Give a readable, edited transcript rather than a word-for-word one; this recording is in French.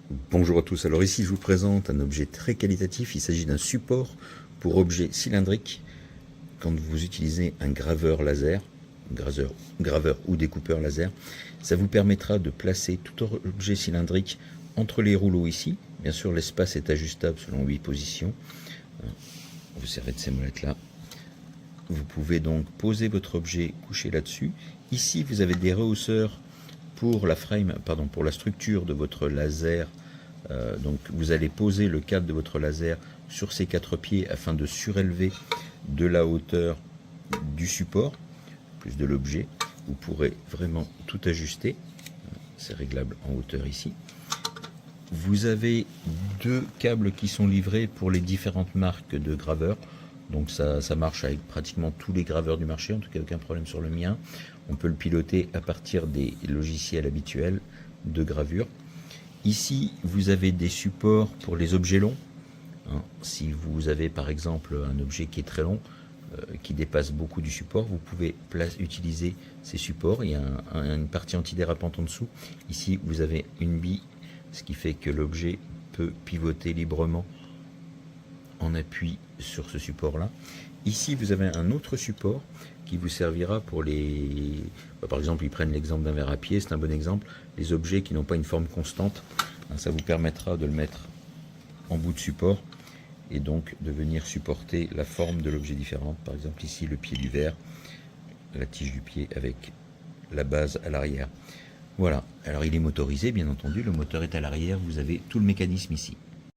Bonjour à tous, alors ici je vous présente un objet très qualitatif, il s'agit d'un support pour objet cylindrique. Quand vous utilisez un graveur laser, graveur ou découpeur laser, ça vous permettra de placer tout objet cylindrique entre les rouleaux ici. Bien sûr l'espace est ajustable selon 8 positions. Vous servez de ces molettes là. Vous pouvez donc poser votre objet couché là-dessus. Ici vous avez des rehausseurs pour pour la structure de votre laser. Donc vous allez poser le cadre de votre laser sur ces 4 pieds afin de surélever de la hauteur du support, plus de l'objet. Vous pourrez vraiment tout ajuster. C'est réglable en hauteur ici. Vous avez 2 câbles qui sont livrés pour les différentes marques de graveurs. Donc ça marche avec pratiquement tous les graveurs du marché, en tout cas aucun problème sur le mien. On peut le piloter à partir des logiciels habituels de gravure. Ici, vous avez des supports pour les objets longs. Si vous avez par exemple un objet qui est très long, qui dépasse beaucoup du support, vous pouvez utiliser ces supports. Il y a une partie antidérapante en dessous. Ici, vous avez une bille, ce qui fait que l'objet peut pivoter librement en appui sur ce support-là. Ici, vous avez un autre support qui vous servira pour les... Par exemple, ils prennent l'exemple d'un verre à pied, c'est un bon exemple. Les objets qui n'ont pas une forme constante, ça vous permettra de le mettre en bout de support et donc de venir supporter la forme de l'objet différente. Par exemple, ici, le pied du verre, la tige du pied avec la base à l'arrière. Voilà. Alors, il est motorisé, bien entendu. Le moteur est à l'arrière. Vous avez tout le mécanisme ici.